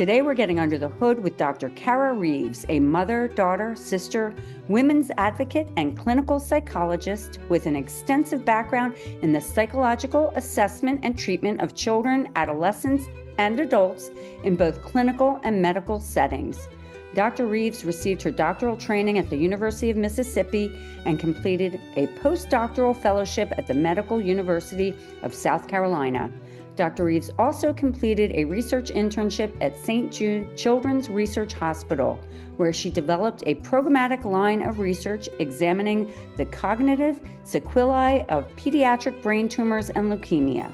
Today we're getting under the hood with Dr. Cara Reeves, a mother, daughter, sister, women's advocate, and clinical psychologist with an extensive background in the psychological assessment and treatment of children, adolescents, and adults in both clinical and medical settings. Dr. Reeves received her doctoral training at the University of Mississippi and completed a postdoctoral fellowship at the Medical University of South Carolina. Dr. Reeves also completed a research internship at St. Jude Children's Research Hospital, where she developed a programmatic line of research examining the cognitive sequelae of pediatric brain tumors and leukemia.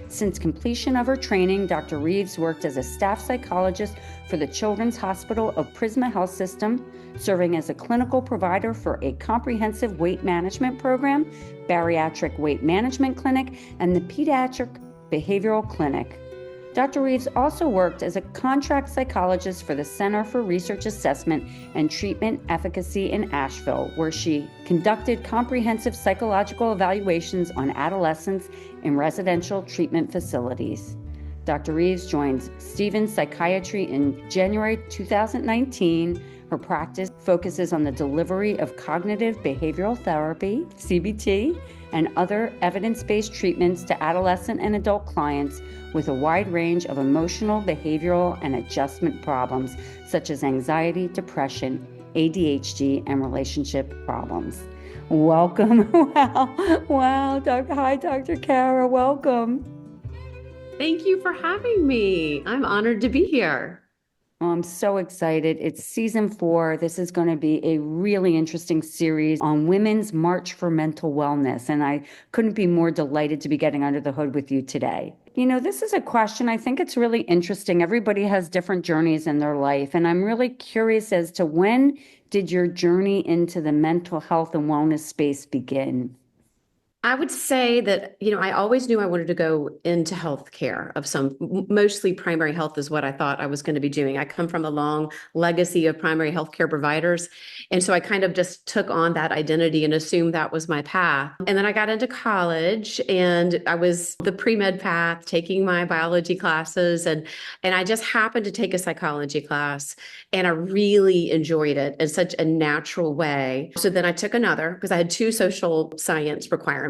Since completion of her training, Dr. Reeves worked as a staff psychologist for the Children's Hospital of Prisma Health System, serving as a clinical provider for a comprehensive weight management program, bariatric weight management clinic, and the Pediatric Behavioral Clinic. Dr. Reeves also worked as a contract psychologist for the Center for Research Assessment and Treatment Efficacy in Asheville, where she conducted comprehensive psychological evaluations on adolescents in residential treatment facilities. Dr. Reeves joined Stevens Psychiatry in January 2019. Her practice focuses on the delivery of cognitive behavioral therapy, CBT, and other evidence-based treatments to adolescent and adult clients with a wide range of emotional, behavioral, and adjustment problems, such as anxiety, depression, ADHD, and relationship problems. Welcome. Wow. Hi, Dr. Cara. Welcome. Thank you for having me. I'm honored to be here. I'm so excited. It's season 4. This is going to be a really interesting series on women's march for mental wellness. And I couldn't be more delighted to be getting under the hood with you today. You know, this is a question, I think it's really interesting. Everybody has different journeys in their life. And I'm really curious as to when did your journey into the mental health and wellness space begin? I would say that, I always knew I wanted to go into healthcare mostly primary health is what I thought I was going to be doing. I come from a long legacy of primary healthcare providers. And so I kind of just took on that identity and assumed that was my path. And then I got into college and I was the pre-med path, taking my biology classes. And I just happened to take a psychology class and I really enjoyed it in such a natural way. So then I took another because I had 2 social science requirements.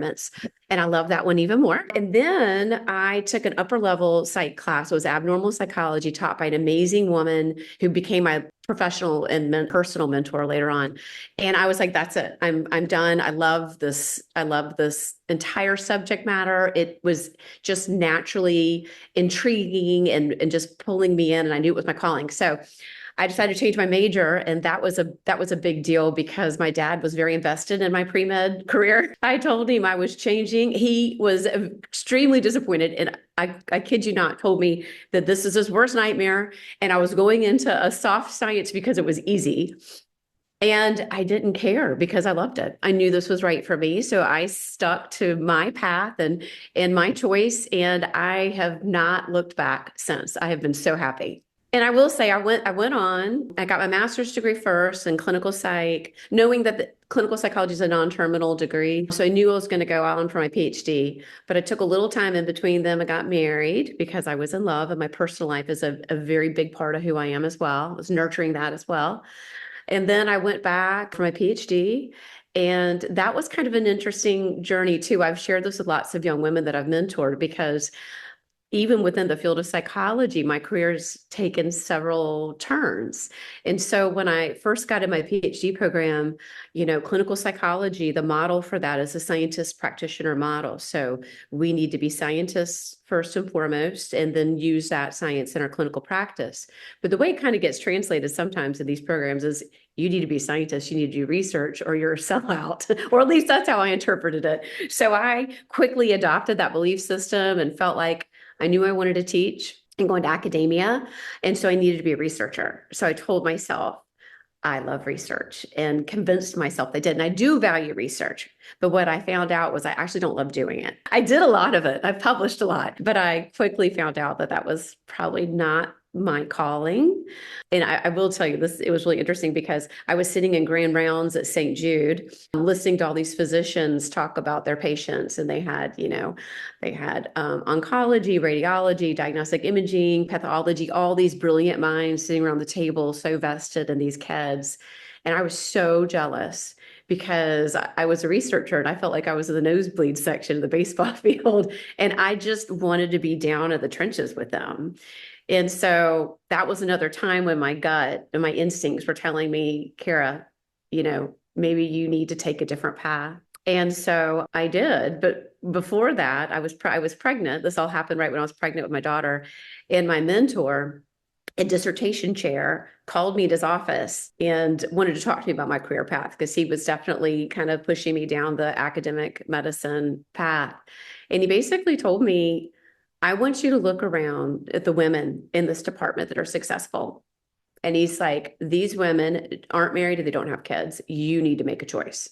And I love that one even more. And then I took an upper level psych class. It was abnormal psychology taught by an amazing woman who became my professional and personal mentor later on. And I was like, that's it. I'm done. I love this. I love this entire subject matter. It was just naturally intriguing and just pulling me in. And I knew it was my calling. So I decided to change my major, and that was a big deal because my dad was very invested in my pre-med career. I told him I was changing. He was extremely disappointed, and I kid you not, told me that this is his worst nightmare, and I was going into a soft science because it was easy. And I didn't care because I loved it. I knew this was right for me. So I stuck to my path and my choice, and I have not looked back since. I have been so happy. And I will say I went on, I got my master's degree first in clinical psych, knowing that the clinical psychology is a non-terminal degree. So I knew I was going to go on for my PhD, but I took a little time in between them. I got married because I was in love, and my personal life is a very big part of who I am as well. I was nurturing that as well. And then I went back for my PhD. And that was kind of an interesting journey too. I've shared this with lots of young women that I've mentored because even within the field of psychology, my career's taken several turns. And so when I first got in my PhD program, clinical psychology, the model for that is a scientist practitioner model. So we need to be scientists first and foremost, and then use that science in our clinical practice. But the way it kind of gets translated sometimes in these programs is you need to be a scientist, you need to do research, or you're a sellout, or at least that's how I interpreted it. So I quickly adopted that belief system and felt like I knew I wanted to teach and go into academia. And so I needed to be a researcher. So I told myself, I love research, and convinced myself I did. And I do value research. But what I found out was I actually don't love doing it. I did a lot of it. I've published a lot, but I quickly found out that was probably not my calling. And I will tell you this, it was really interesting because I was sitting in grand rounds at St. Jude, listening to all these physicians talk about their patients. And they had, oncology, radiology, diagnostic imaging, pathology, all these brilliant minds sitting around the table, so vested in these kids. And I was so jealous because I was a researcher and I felt like I was in the nosebleed section of the baseball field. And I just wanted to be down in the trenches with them. And so that was another time when my gut and my instincts were telling me, Cara, maybe you need to take a different path. And so I did. But before that, I was pregnant. This all happened right when I was pregnant with my daughter. And my mentor, a dissertation chair, called me to his office and wanted to talk to me about my career path because he was definitely kind of pushing me down the academic medicine path. And he basically told me, I want you to look around at the women in this department that are successful. And he's like, these women aren't married and they don't have kids. You need to make a choice.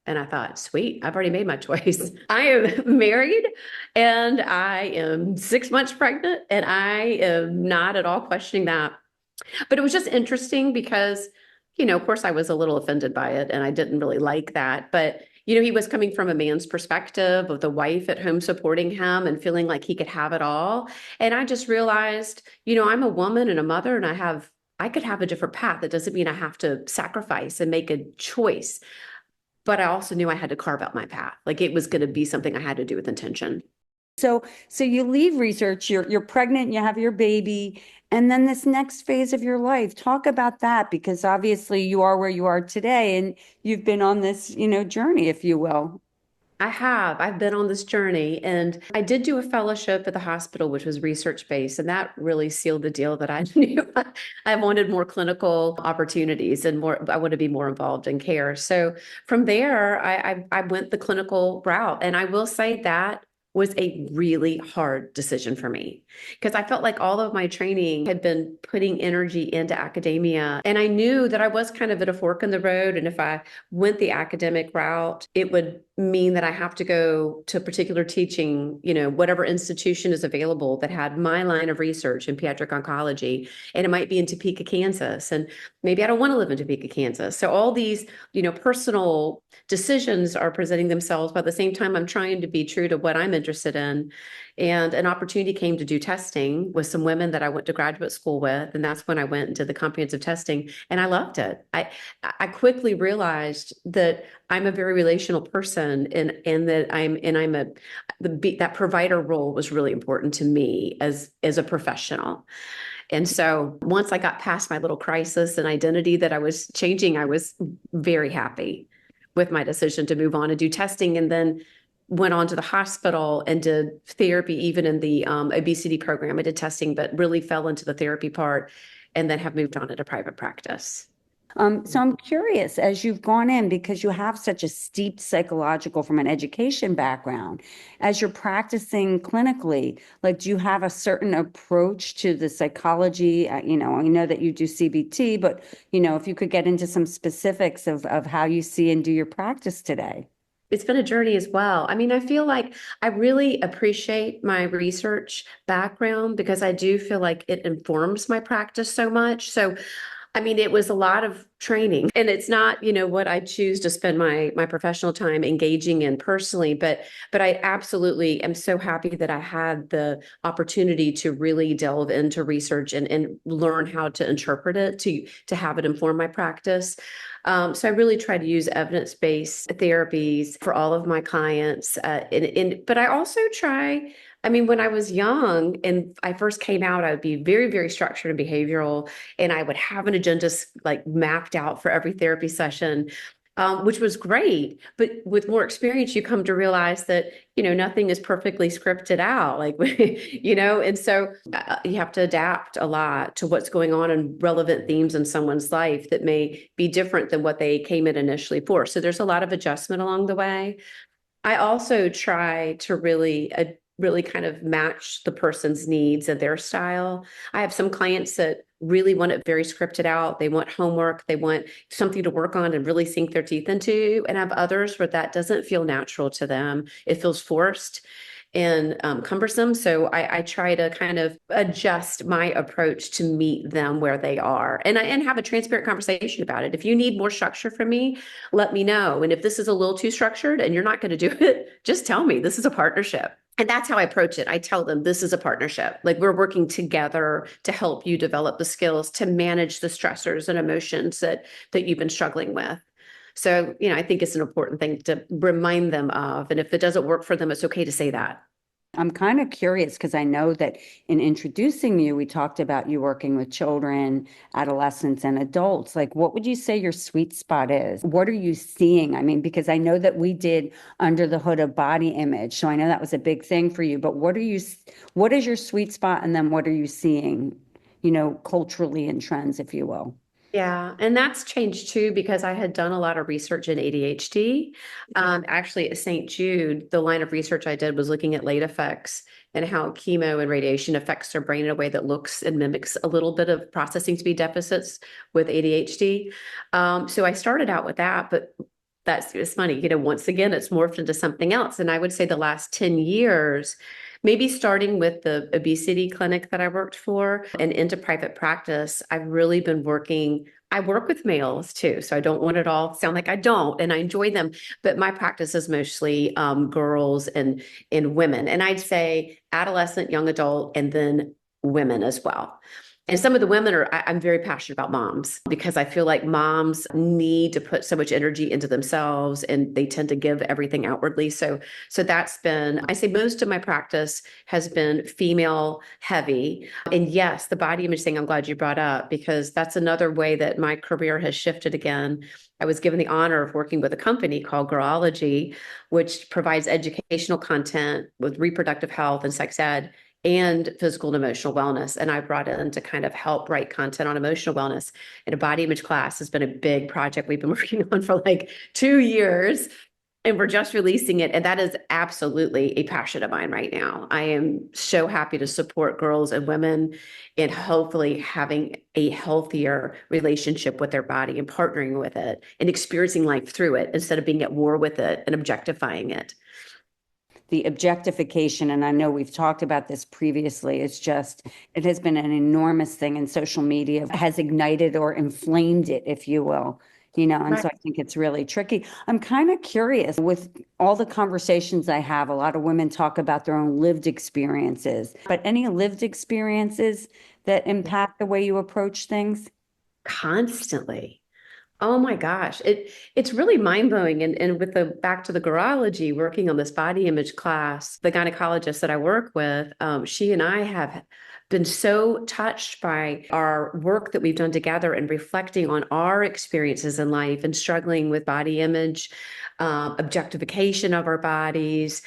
And I thought, sweet, I've already made my choice. I am married and I am 6 months pregnant and I am not at all questioning that. But it was just interesting because, of course I was a little offended by it and I didn't really like that. But, he was coming from a man's perspective of the wife at home supporting him and feeling like he could have it all. And I just realized, I'm a woman and a mother and I could have a different path. That doesn't mean I have to sacrifice and make a choice. But I also knew I had to carve out my path. Like it was going to be something I had to do with intention. So you leave research, you're pregnant, you have your baby, and then this next phase of your life, talk about that because obviously you are where you are today and you've been on this, journey, if you will. I've been on this journey and I did do a fellowship at the hospital, which was research based. And that really sealed the deal that I knew I wanted more clinical opportunities and I want to be more involved in care. So from there, I went the clinical route. And I will say that was a really hard decision for me because I felt like all of my training had been putting energy into academia. And I knew that I was kind of at a fork in the road. And if I went the academic route, it would mean that I have to go to particular teaching, whatever institution is available that had my line of research in pediatric oncology. And it might be in Topeka, Kansas. And maybe I don't want to live in Topeka, Kansas. So all these, personal decisions are presenting themselves, but at the same time, I'm trying to be true to what I'm interested in. And an opportunity came to do testing with some women that I went to graduate school with. And that's when I went and did the comprehensive testing. And I loved it. I quickly realized that I'm a very relational person and that that provider role was really important to me as a professional. And so once I got past my little crisis and identity that I was changing, I was very happy with my decision to move on and do testing, and then went on to the hospital and did therapy, even in the obesity program. I did testing, but really fell into the therapy part and then have moved on into private practice. So I'm curious, as you've gone in, because you have such a steep psychological from an education background, as you're practicing clinically, like, do you have a certain approach to the psychology? I know that you do CBT, but, if you could get into some specifics of how you see and do your practice today. It's been a journey as well. I mean, I feel like I really appreciate my research background because I do feel like it informs my practice so much. So I mean, it was a lot of training and it's not, what I choose to spend my professional time engaging in personally, but I absolutely am so happy that I had the opportunity to really delve into research and learn how to interpret it, to have it inform my practice. So I really try to use evidence-based therapies for all of my clients. But I also try, I mean, when I was young and I first came out, I would be very, very structured and behavioral, and I would have an agenda like mapped out for every therapy session, which was great. But with more experience, you come to realize that, nothing is perfectly scripted out, like, and so you have to adapt a lot to what's going on and relevant themes in someone's life that may be different than what they came in initially for. So there's a lot of adjustment along the way. I also try to really kind of match the person's needs and their style. I have some clients that really want it very scripted out. They want homework. They want something to work on and really sink their teeth into. And I have others where that doesn't feel natural to them. It feels forced. and cumbersome. So I try to kind of adjust my approach to meet them where they are, and have a transparent conversation about it. If you need more structure from me, let me know. And if this is a little too structured and you're not going to do it, just tell me. This is a partnership. And that's how I approach it. I tell them this is a partnership. Like, we're working together to help you develop the skills to manage the stressors and emotions that you've been struggling with. So, I think it's an important thing to remind them of. And if it doesn't work for them, it's okay to say that. I'm kind of curious because I know that in introducing you, we talked about you working with children, adolescents, and adults. Like, what would you say your sweet spot is? What are you seeing? I mean, because I know that we did under the hood of body image, so I know that was a big thing for you. But what is your sweet spot, and then what are you seeing, culturally in trends, if you will? Yeah, and that's changed too because I had done a lot of research in ADHD. Actually, at St. Jude, the line of research I did was looking at late effects and how chemo and radiation affects their brain in a way that looks and mimics a little bit of processing speed deficits with ADHD. So I started out with that, but it's funny, once again, it's morphed into something else. And I would say the last 10 years, maybe starting with the obesity clinic that I worked for and into private practice, I've really been working. I work with males too, so I don't want it all sound like I don't, and I enjoy them. But my practice is mostly girls and women, and I'd say adolescent, young adult, and then women as well. And some of the women I'm very passionate about moms because I feel like moms need to put so much energy into themselves and they tend to give everything outwardly. So that's been, I say most of my practice has been female heavy. And yes, the body image thing I'm glad you brought up because that's another way that my career has shifted again. I was given the honor of working with a company called Girology, which provides educational content with reproductive health and sex ed and physical and emotional wellness. And I brought in to kind of help write content on emotional wellness. And a body image class has been a big project we've been working on for like 2 years. And we're just releasing it. And that is absolutely a passion of mine right now. I am so happy to support girls and women in hopefully having a healthier relationship with their body and partnering with it and experiencing life through it instead of being at war with it and objectifying it. The objectification, and I know we've talked about this previously, it has been an enormous thing in social media, has ignited or inflamed it, if you will, and so I think it's really tricky. I'm kind of curious with all the conversations I have, a lot of women talk about their own lived experiences, but any lived experiences that impact the way you approach things? Constantly. Oh my gosh. It's really mind-blowing. And with the back to the girology, working on this body image class, the gynecologist that I work with, she and I have been so touched by our work that we've done together and reflecting on our experiences in life and struggling with body image, objectification of our bodies,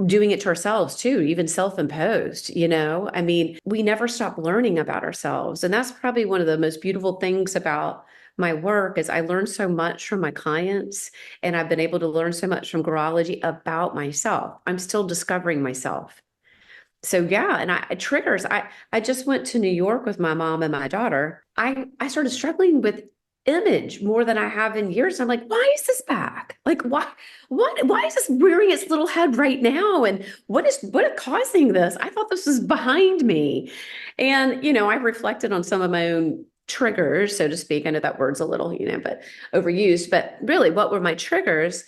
doing it to ourselves too, even self-imposed, I mean, we never stop learning about ourselves. And that's probably one of the most beautiful things about my work is I learn so much from my clients and I've been able to learn so much from girology about myself. I'm still discovering myself. So yeah, and triggers. I just went to New York with my mom and my daughter. I started struggling with image more than I have in years. I'm like, why is this back? Like, why is this rearing its little head right now? And what is causing this? I thought this was behind me. And, I reflected on some of my own triggers, so to speak. I know that word's a little, but overused, but really what were my triggers?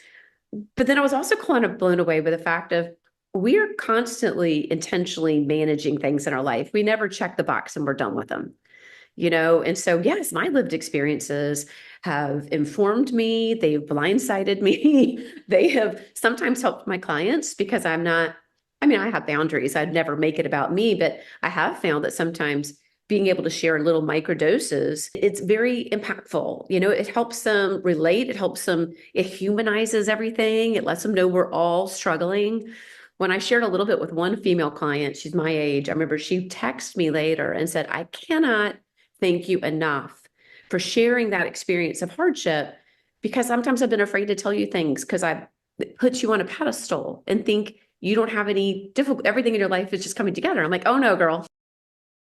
But then I was also kind of blown away by the fact of we're constantly intentionally managing things in our life. We never check the box and we're done with them. And so, yes, my lived experiences have informed me. They've blindsided me. They have sometimes helped my clients because I have boundaries. I'd never make it about me, but I have found that sometimes being able to share little micro doses, it's very impactful. It helps them relate. It humanizes everything. It lets them know we're all struggling. When I shared a little bit with one female client, she's my age, I remember she texted me later and said, I cannot thank you enough for sharing that experience of hardship because sometimes I've been afraid to tell you things because I put you on a pedestal and think you don't have any difficult, everything in your life is just coming together. I'm like, oh no, girl,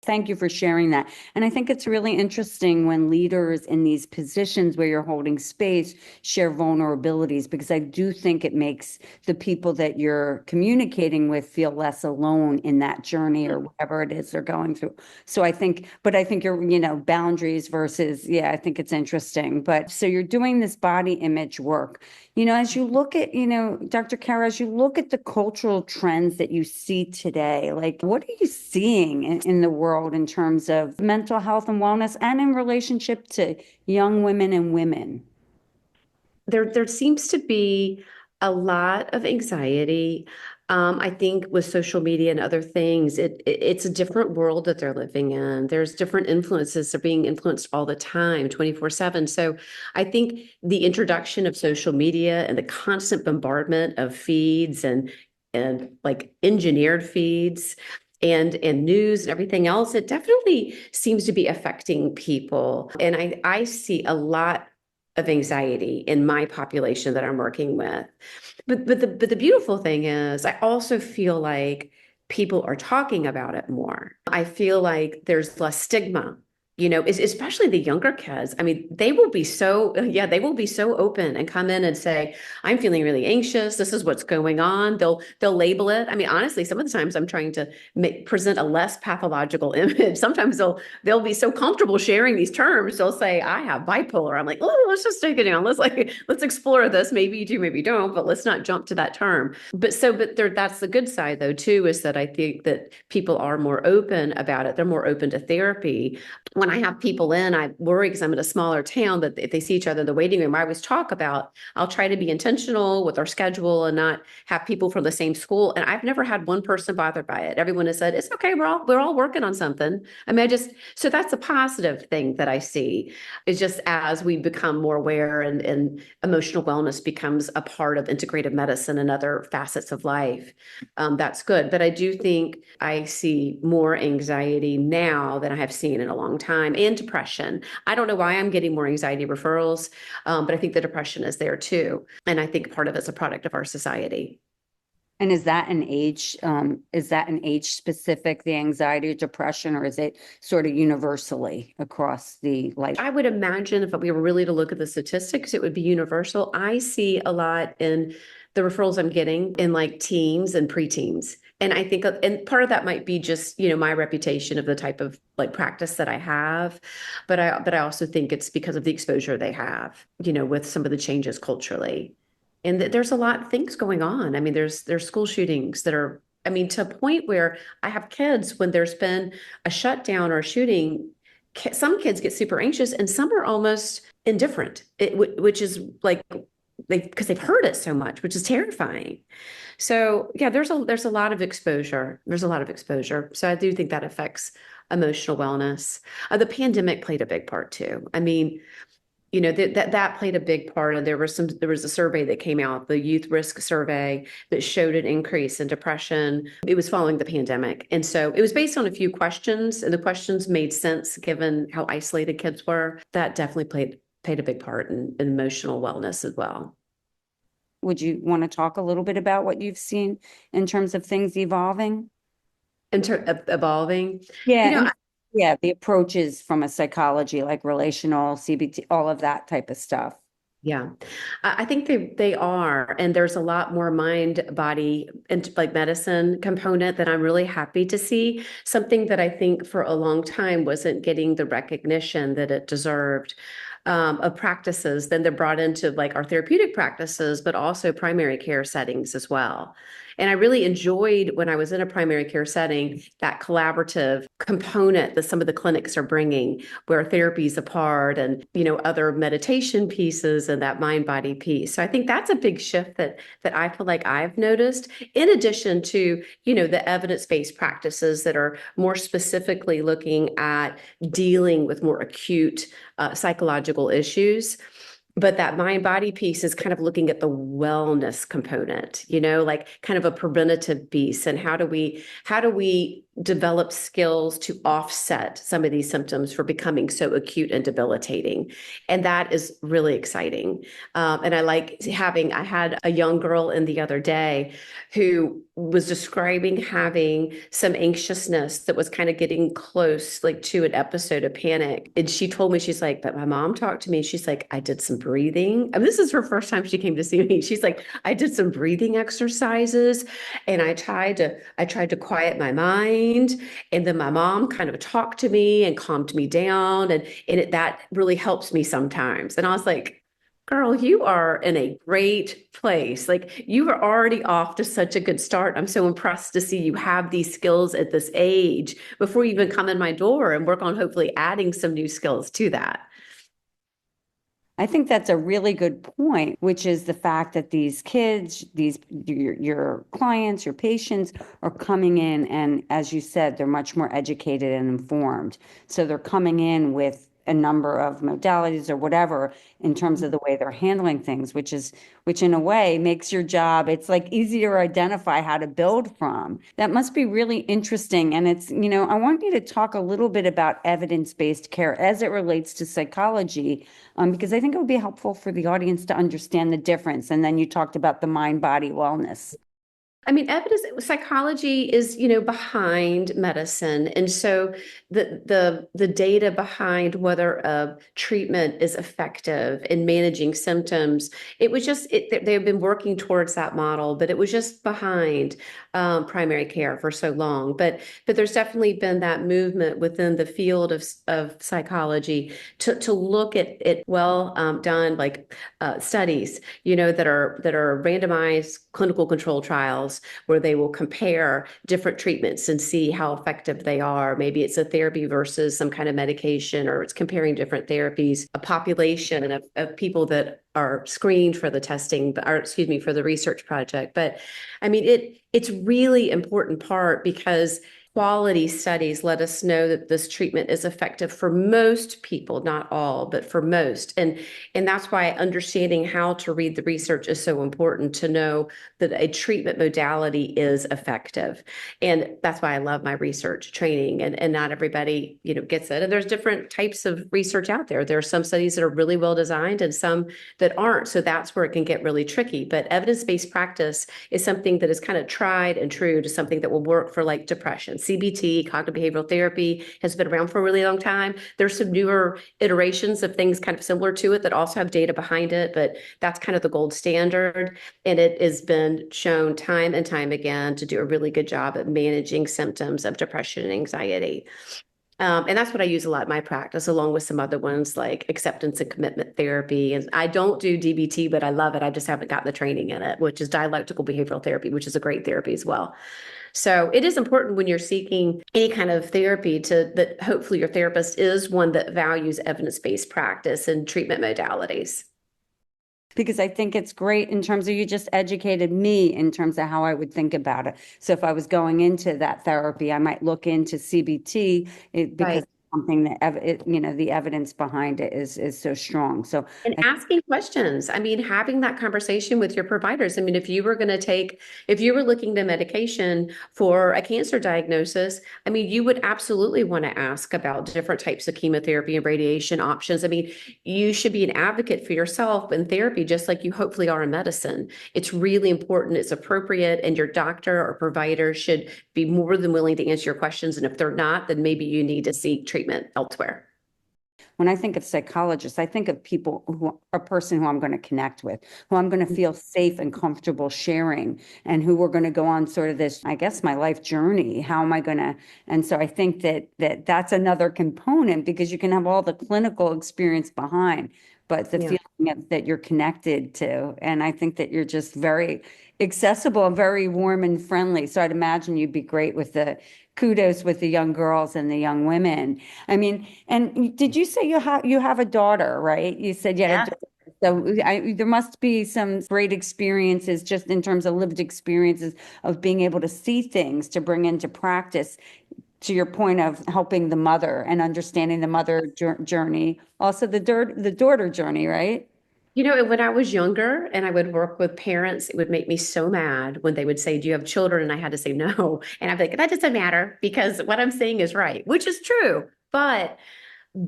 Thank you for sharing that. And I think it's really interesting when leaders in these positions where you're holding space share vulnerabilities, because I do think it makes the people that you're communicating with feel less alone in that journey or whatever it is they're going through. So but I think boundaries versus, yeah, I think it's interesting. But so you're doing this body image work. As you look at, Dr. Cara, as you look at the cultural trends that you see today, like what are you seeing in the world in terms of mental health and wellness and in relationship to young women and women? There seems to be a lot of anxiety. I think with social media and other things, it's a different world that they're living in. There's different influences. They're being influenced all the time, 24/7. So I think the introduction of social media and the constant bombardment of feeds and like engineered feeds and news and everything else, it definitely seems to be affecting people. And I see a lot of anxiety in my population that I'm working with. But the beautiful thing is I also feel like people are talking about it more. I feel like there's less stigma, especially the younger kids. I mean, they will be they will be so open and come in and say, I'm feeling really anxious. This is what's going on. They'll label it. I mean, honestly, some of the times I'm trying to present a less pathological image. Sometimes they'll be so comfortable sharing these terms. They'll say, I have bipolar. I'm like, oh, let's just take it down. Let's explore this. Maybe you do, maybe you don't, but let's not jump to that term. That's the good side though, too, is that I think that people are more open about it. They're more open to therapy. When I have people in, I worry because I'm in a smaller town that if they see each other in the waiting room, I always talk about, I'll try to be intentional with our schedule and not have people from the same school. And I've never had one person bothered by it. Everyone has said, it's okay. We're all working on something. I mean, so that's a positive thing that I see. Is just as we become more aware and emotional wellness becomes a part of integrative medicine and other facets of life. That's good. But I do think I see more anxiety now than I have seen in a long time, and depression. I don't know why I'm getting more anxiety referrals, but I think the depression is there too. And I think part of it's a product of our society. And is that an age specific, the anxiety or depression, or is it sort of universally across the life? I would imagine if we were really to look at the statistics, it would be universal. I see a lot in the referrals I'm getting in like teens and preteens. And I think, and part of that might be just, my reputation of the type of like practice that I have. But I also think it's because of the exposure they have, with some of the changes culturally. And there's a lot of things going on. I mean, there's school shootings that are, I mean, to a point where I have kids when there's been a shutdown or a shooting, some kids get super anxious and some are almost indifferent, which is like because they've heard it so much, which is terrifying. So yeah, there's a lot of exposure. There's a lot of exposure. So I do think that affects emotional wellness. The pandemic played a big part too. I mean, that played a big part. And there was a survey that came out, the youth risk survey, that showed an increase in depression. It was following the pandemic. And so it was based on a few questions, and the questions made sense given how isolated kids were. That definitely played a big part in emotional wellness as well. Would you want to talk a little bit about what you've seen in terms of things evolving? In terms of evolving, you Yeah, know, and yeah, the approaches from a psychology, like relational, CBT, all of that type of stuff. yeah, I think they are, and there's a lot more mind, body, and like medicine component that I'm really happy to see. Something that I think for a long time wasn't getting the recognition that it deserved. Of practices, then they're brought into like our therapeutic practices, but also primary care settings as well. And I really enjoyed when I was in a primary care setting, that collaborative component that some of the clinics are bringing, where therapy is a part and, other meditation pieces and that mind body piece. So I think that's a big shift that I feel like I've noticed, in addition to, the evidence-based practices that are more specifically looking at dealing with more acute psychological issues. But that mind body piece is kind of looking at the wellness component, like kind of a preventative piece. And how do we develop skills to offset some of these symptoms for becoming so acute and debilitating. And that is really exciting. And I had a young girl in the other day who was describing having some anxiousness that was kind of getting close, like to an episode of panic. And she told me, she's like, but my mom talked to me. She's like, I did some breathing. And this is her first time she came to see me. She's like, I did some breathing exercises and I tried to quiet my mind. And then my mom kind of talked to me and calmed me down. That really helps me sometimes. And I was like, girl, you are in a great place. Like you are already off to such a good start. I'm so impressed to see you have these skills at this age before you even come in my door and work on hopefully adding some new skills to that. I think that's a really good point, which is the fact that these kids, your clients, your patients are coming in, and as you said, they're much more educated and informed. So they're coming in with a number of modalities or whatever in terms of the way they're handling things, which in a way makes your job, it's like easier to identify how to build from. That must be really interesting. And I want you to talk a little bit about evidence-based care as it relates to psychology, because I think it would be helpful for the audience to understand the difference. And then you talked about the mind-body wellness. I mean, evidence psychology is, behind medicine. And so the data behind whether a treatment is effective in managing symptoms, they've been working towards that model, but it was just behind primary care for so long. But there's definitely been that movement within the field of psychology to look at well done like studies, that are randomized clinical control trials where they will compare different treatments and see how effective they are. Maybe it's a therapy versus some kind of medication, or it's comparing different therapies, a population of people that are screened for the testing, or excuse me, for the research project. But I mean, it's really important part because quality studies let us know that this treatment is effective for most people, not all, but for most. And that's why understanding how to read the research is so important, to know that a treatment modality is effective. And that's why I love my research training, and not everybody, gets it. And there's different types of research out there. There are some studies that are really well designed and some that aren't. So that's where it can get really tricky. But evidence-based practice is something that is kind of tried and true to something that will work for like depression. CBT, cognitive behavioral therapy, has been around for a really long time. There's some newer iterations of things kind of similar to it that also have data behind it, but that's kind of the gold standard. And it has been shown time and time again to do a really good job at managing symptoms of depression and anxiety. And that's what I use a lot in my practice, along with some other ones like acceptance and commitment therapy. And I don't do DBT, but I love it. I just haven't gotten the training in it, which is dialectical behavioral therapy, which is a great therapy as well. So it is important when you're seeking any kind of therapy that hopefully your therapist is one that values evidence-based practice and treatment modalities. Because I think it's great in terms of, you just educated me in terms of how I would think about it. So if I was going into that therapy, I might look into CBT because Right. something that the evidence behind it is so strong. So And asking questions. I mean, having that conversation with your providers. I mean, if you were looking to medication for a cancer diagnosis, I mean, you would absolutely want to ask about different types of chemotherapy and radiation options. I mean, you should be an advocate for yourself in therapy, just like you hopefully are in medicine. It's really important. It's appropriate, and your doctor or provider should be more than willing to answer your questions. And if they're not, then maybe you need to seek treatment elsewhere. when I think of psychologists, I think of a person who I'm going to connect with, who I'm going to feel safe and comfortable sharing, and who we're going to go on sort of this, I guess, my life journey. How am I going to? And so I think that's another component, because you can have all the clinical experience behind, but the Yeah. feeling that you're connected to. And I think that you're just very accessible and very warm and friendly. So I'd imagine you'd be great with the kudos with the young girls and the young women. I mean, and did you say you have a daughter, right? You said you had a Yeah. daughter. So there must be some great experiences, just in terms of lived experiences of being able to see things to bring into practice, to your point of helping the mother and understanding the mother journey, also the daughter journey, right? When I was younger and I would work with parents, it would make me so mad when they would say, "Do you have children?" And I had to say no. And I'd be like, "That doesn't matter because what I'm saying is right," which is true. But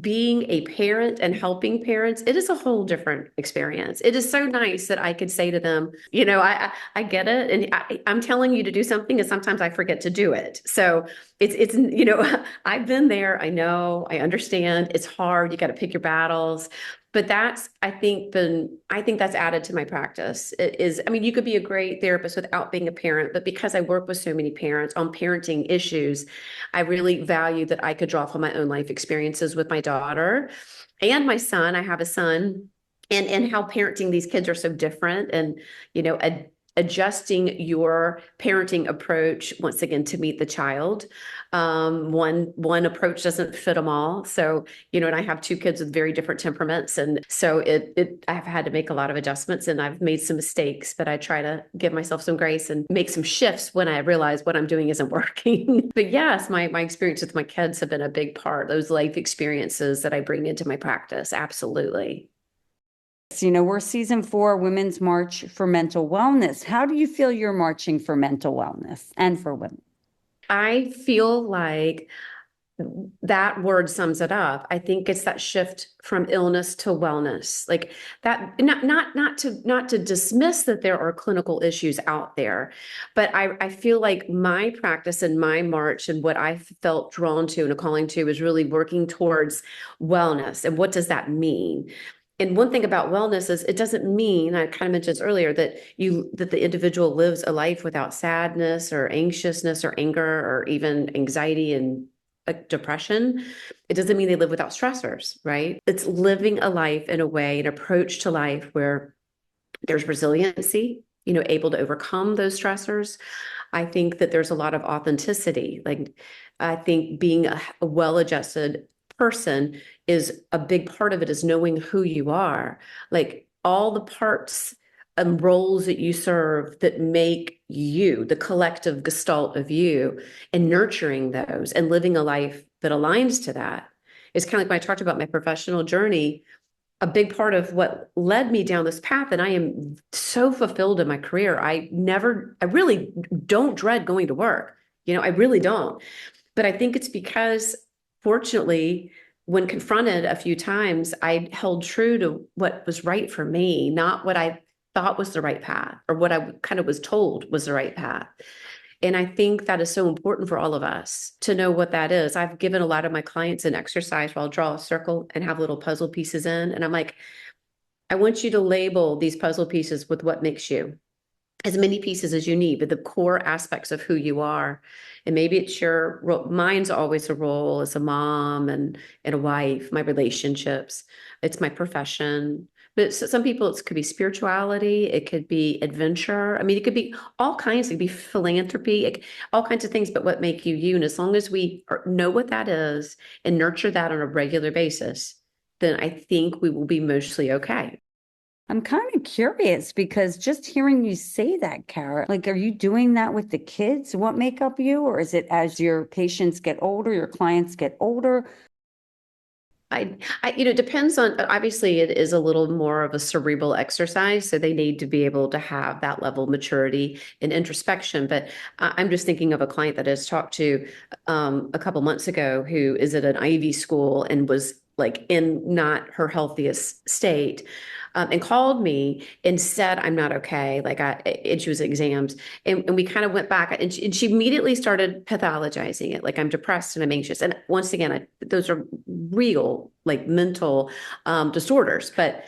being a parent and helping parents, it is a whole different experience. It is so nice that I could say to them, I get it, and I'm telling you to do something, and sometimes I forget to do it. So I've been there. I know, I understand. It's hard. You got to pick your battles. But I think that's added to my practice. It is, I mean, you could be a great therapist without being a parent, but because I work with so many parents on parenting issues, I really value that I could draw from my own life experiences with my daughter and my son. I have a son, and how parenting these kids are so different, and adjusting your parenting approach once again to meet the child. One approach doesn't fit them all. So, and I have two kids with very different temperaments. And so I've had to make a lot of adjustments, and I've made some mistakes, but I try to give myself some grace and make some shifts when I realize what I'm doing isn't working. But yes, my experience with my kids have been a big part, those life experiences that I bring into my practice. Absolutely. We're season 4, Women's March for Mental Wellness. How do you feel you're marching for mental wellness and for women? I feel like that word sums it up. I think it's that shift from illness to wellness, like that. Not to dismiss that there are clinical issues out there, but I feel like my practice and my march and what I felt drawn to and a calling to is really working towards wellness. And what does that mean? And one thing about wellness is it doesn't mean, I kind of mentioned this earlier, that the individual lives a life without sadness or anxiousness or anger or even anxiety and depression. It doesn't mean they live without stressors, right? It's living a life in a way, an approach to life where there's resiliency, able to overcome those stressors. I think that there's a lot of authenticity. Like, I think being a well-adjusted person is a big part of it, is knowing who you are, like all the parts and roles that you serve that make you, the collective gestalt of you, and nurturing those and living a life that aligns to that. It's kind of like when I talked about my professional journey, a big part of what led me down this path, and I am so fulfilled in my career. I really don't dread going to work. I really don't. But I think it's because, fortunately, when confronted a few times, I held true to what was right for me, not what I thought was the right path or what I kind of was told was the right path. And I think that is so important for all of us to know what that is. I've given a lot of my clients an exercise where I'll draw a circle and have little puzzle pieces in. And I'm like, I want you to label these puzzle pieces with what makes you, as many pieces as you need, but the core aspects of who you are. And maybe it's your role. Mine's always a role as a mom and a wife, my relationships. It's my profession. But some people, it could be spirituality. It could be adventure. I mean, it could be all kinds. It could be philanthropy, all kinds of things, but what make you you. And as long as we know what that is and nurture that on a regular basis, then I think we will be mostly okay. I'm kind of curious because just hearing you say that, Cara, like, are you doing that with the kids? What make up you? Or is it as your patients get older, your clients get older? It depends on, obviously it is a little more of a cerebral exercise. So they need to be able to have that level of maturity and introspection. But I'm just thinking of a client that I just talked to a couple months ago who is at an Ivy school and was like in not her healthiest state. And called me and said, I'm not okay. And she was at exams. And we kind of went back and she immediately started pathologizing it. Like, I'm depressed and I'm anxious. And once again, those are real, like, mental disorders. But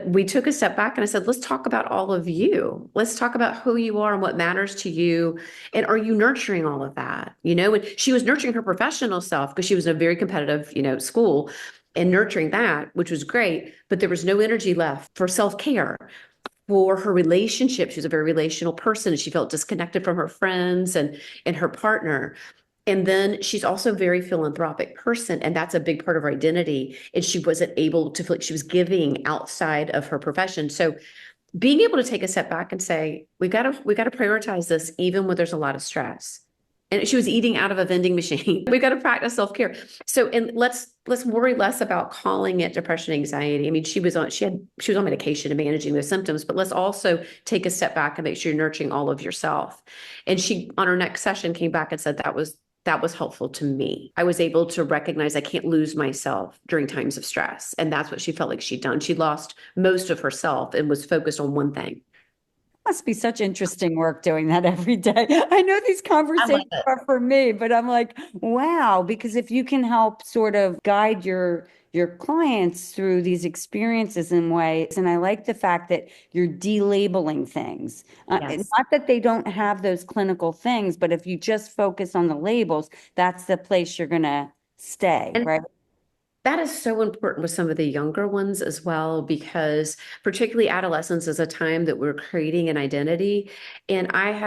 we took a step back and I said, let's talk about all of you. Let's talk about who you are and what matters to you. And are you nurturing all of that? And she was nurturing her professional self because she was in a very competitive, school, and nurturing that, which was great, but there was no energy left for self-care, for her relationship. She was a very relational person, and she felt disconnected from her friends and her partner. And then she's also a very philanthropic person, and that's a big part of her identity. And she wasn't able to feel like she was giving outside of her profession. So being able to take a step back and say, we got to prioritize this, even when there's a lot of stress. and she was eating out of a vending machine. We've got to practice self-care. So, and let's worry less about calling it depression, anxiety. I mean, she was on medication and managing those symptoms, but let's also take a step back and make sure you're nurturing all of yourself. And she, on her next session, came back and said that was helpful to me. I was able to recognize I can't lose myself during times of stress. And that's what she felt like she'd done. She lost most of herself and was focused on one thing. Must be such interesting work doing that every day. I know these I love conversations it. are for me, but I'm like, wow, because if you can help sort of guide your clients through these experiences in ways, and I like the fact that you're delabeling things. Yes. Not that they don't have those clinical things, but if you just focus on the labels, that's the place you're going to stay, And right? that is so important with some of the younger ones as well, because particularly adolescence is a time that we're creating an identity. And I've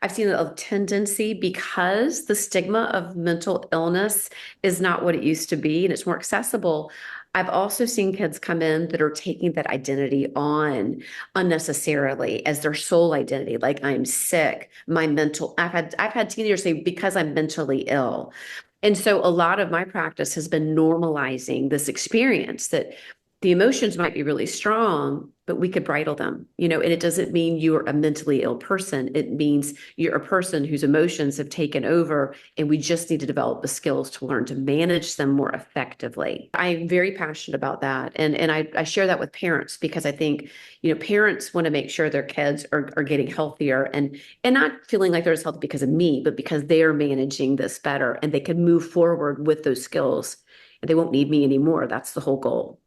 seen a tendency because the stigma of mental illness is not what it used to be and it's more accessible. I've also seen kids come in that are taking that identity on unnecessarily as their sole identity. Like I'm sick, I've had teenagers say because I'm mentally ill. And so a lot of my practice has been normalizing this experience that the emotions might be really strong, but we could bridle them, and it doesn't mean you're a mentally ill person. It means you're a person whose emotions have taken over, and we just need to develop the skills to learn to manage them more effectively. I'm very passionate about that. And I share that with parents because I think, parents want to make sure their kids are getting healthier and not feeling like they're as healthy because of me, but because they're managing this better and they can move forward with those skills and they won't need me anymore. That's the whole goal.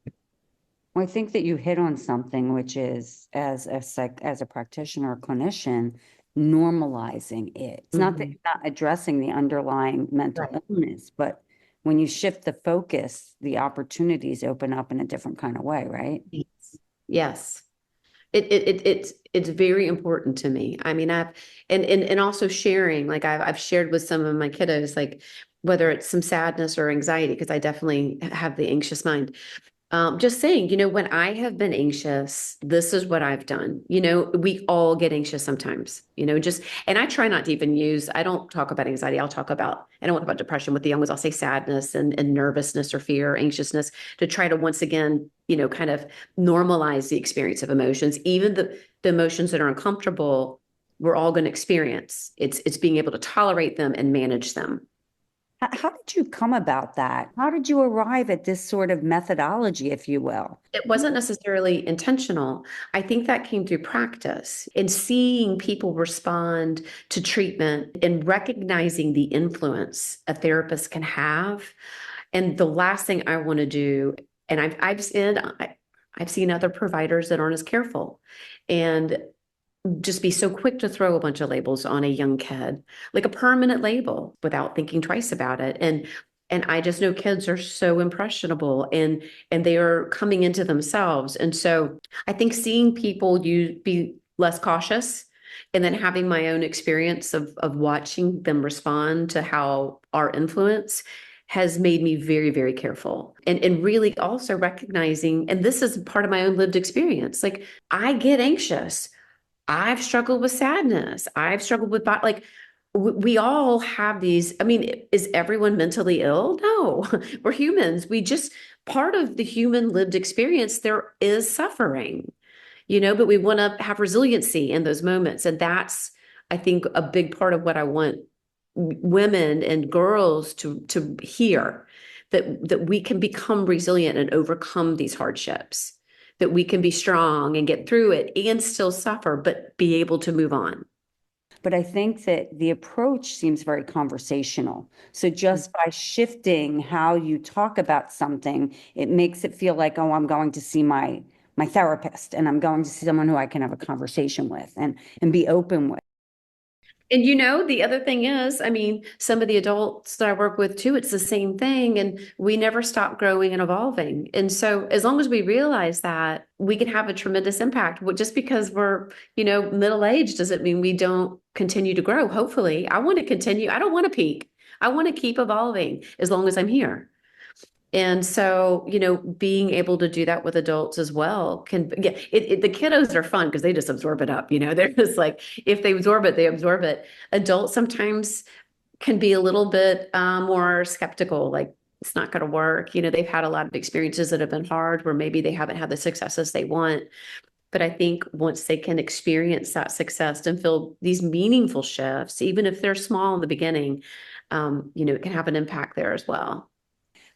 Well, I think that you hit on something, which is as a practitioner or clinician, normalizing it. It's not that Mhm. you're not addressing the underlying mental Right. illness, but when you shift the focus, the opportunities open up in a different kind of way, right? Yes. Yes. It's very important to me. I mean, and also sharing, like I've shared with some of my kiddos, like whether it's some sadness or anxiety, because I definitely have the anxious mind. Just saying, when I have been anxious, this is what I've done. We all get anxious sometimes, and I try not to even I don't talk about anxiety. I don't talk about depression with the young ones. I'll say sadness and nervousness or fear, or anxiousness to try to once again, kind of normalize the experience of emotions, even the emotions that are uncomfortable, we're all going to experience. It's being able to tolerate them and manage them. How did you come about that? How did you arrive at this sort of methodology, if you will? It wasn't necessarily intentional. I think that came through practice and seeing people respond to treatment and recognizing the influence a therapist can have. And the last thing I want to do, and I've seen other providers that aren't as careful and just be so quick to throw a bunch of labels on a young kid, like a permanent label without thinking twice about it. And I just know kids are so impressionable and they are coming into themselves. And so I think seeing people be less cautious and then having my own experience of watching them respond to how our influence has made me very, very careful and really also recognizing, and this is part of my own lived experience. Like I get anxious. I've struggled with sadness. I've struggled with like we all have these. I mean, is everyone mentally ill? No, we're humans. We just part of the human lived experience, there is suffering, but we want to have resiliency in those moments. And that's, I think, a big part of what I want women and girls to hear that we can become resilient and overcome these hardships, that we can be strong and get through it and still suffer, but be able to move on. But I think that the approach seems very conversational. So just by shifting how you talk about something, it makes it feel like, oh, I'm going to see my therapist and I'm going to see someone who I can have a conversation with and be open with. And the other thing is, I mean, some of the adults that I work with too, it's the same thing. And we never stop growing and evolving. And so as long as we realize that, we can have a tremendous impact. Well, just because we're, middle-aged doesn't mean we don't continue to grow. Hopefully, I want to continue. I don't want to peak. I want to keep evolving as long as I'm here. And so, being able to do that with adults as well can, yeah, the kiddos are fun because they just absorb it up. They're just like, if they absorb it, they absorb it. Adults sometimes can be a little bit more skeptical, like it's not going to work. They've had a lot of experiences that have been hard where maybe they haven't had the successes they want. But I think once they can experience that success and feel these meaningful shifts, even if they're small in the beginning, it can have an impact there as well.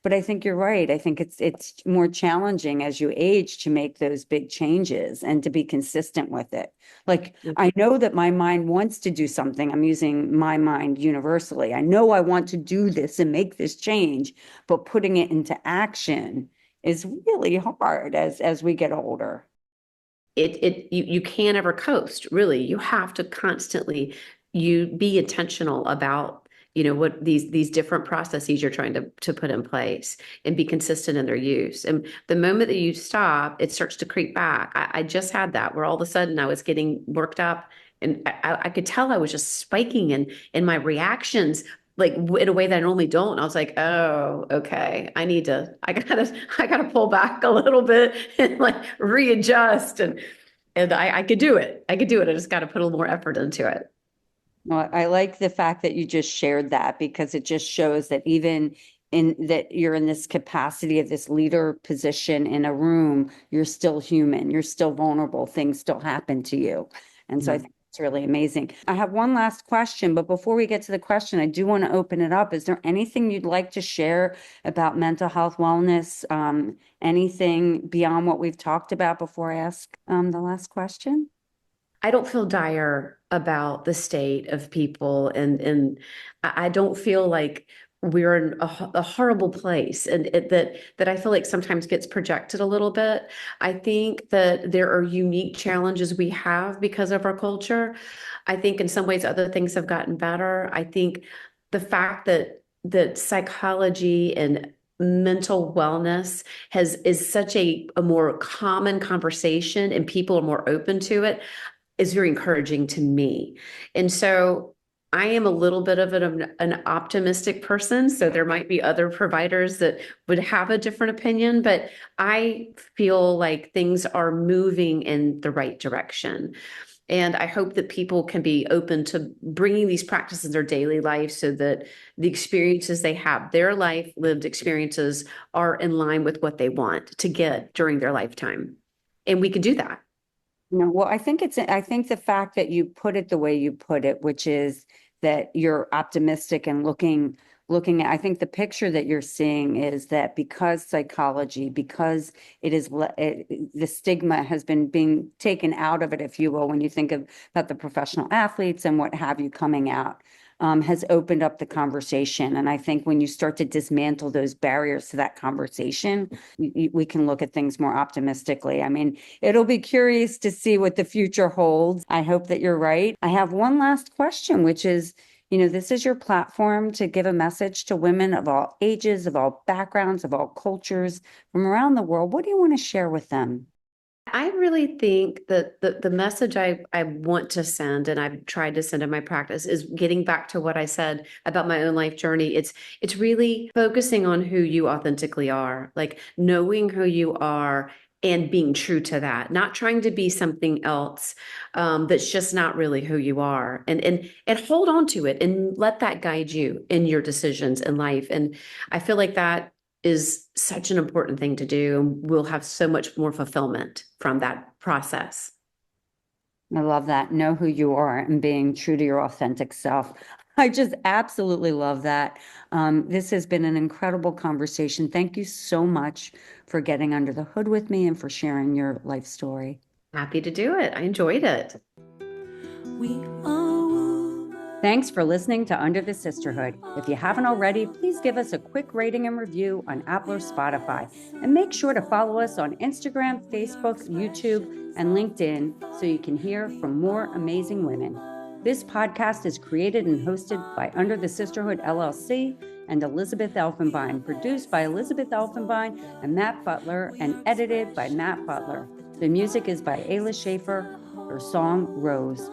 But I think you're right. I think it's more challenging as you age to make those big changes and to be consistent with it. Like I know that my mind wants to do something. I'm using my mind universally. I know I want to do this and make this change, but putting it into action is really hard as we get older. You can't ever coast, really. You have to constantly be intentional about what these different processes you're trying to put in place and be consistent in their use. And the moment that you stop, it starts to creep back. I just had that where all of a sudden I was getting worked up, and I could tell I was just spiking in my reactions, like in a way that I normally don't. And I was like, oh, okay, I gotta pull back a little bit and like readjust. And I could do it. I could do it. I just got to put a little more effort into it. Well, I like the fact that you just shared that because it just shows that even in that you're in this capacity of this leader position in a room, you're still human, you're still vulnerable, things still happen to you. And so I Mhm. think it's really amazing. I have one last question, but before we get to the question, I do want to open it up. Is there anything you'd like to share about mental health wellness? Anything beyond what we've talked about before I ask the last question? I don't feel dire about the state of people, and I don't feel like we're in a horrible place, and that I feel like sometimes gets projected a little bit. I think that there are unique challenges we have because of our culture. I think in some ways other things have gotten better. I think the fact that psychology and mental wellness is such a more common conversation and people are more open to it is very encouraging to me. And so I am a little bit of an optimistic person. So there might be other providers that would have a different opinion, but I feel like things are moving in the right direction. And I hope that people can be open to bringing these practices in their daily life so that the experiences they have, their life lived experiences, are in line with what they want to get during their lifetime. And we can do that. No, well, I think the fact that you put it the way you put it, which is that you're optimistic and looking at, I think the picture that you're seeing is that because psychology, because the stigma has been being taken out of it, if you will, when you think about the professional athletes and what have you coming out, has opened up the conversation. And I think when you start to dismantle those barriers to that conversation, we can look at things more optimistically. I mean, it'll be curious to see what the future holds. I hope that you're right. I have one last question, which is, this is your platform to give a message to women of all ages, of all backgrounds, of all cultures from around the world. What do you want to share with them? I really think that the message I want to send, and I've tried to send in my practice, is getting back to what I said about my own life journey. It's really focusing on who you authentically are, like knowing who you are and being true to that, not trying to be something else that's just not really who you are, and hold on to it and let that guide you in your decisions in life. And I feel like that is such an important thing to do. We'll have so much more fulfillment from that process. I love that. Know who you are and being true to your authentic self. I just absolutely love that. This has been an incredible conversation. Thank you so much for getting under the hood with me and for sharing your life story. Happy to do it. I enjoyed it. We are one. Thanks for listening to Under the Sisterhood. If you haven't already, please give us a quick rating and review on Apple or Spotify. And make sure to follow us on Instagram, Facebook, YouTube, and LinkedIn so you can hear from more amazing women. This podcast is created and hosted by Under the Sisterhood LLC and Elizabeth Elfenbein, produced by Elizabeth Elfenbein and Matt Butler, and edited by Matt Butler. The music is by Ayla Schaefer. Her song, Rose.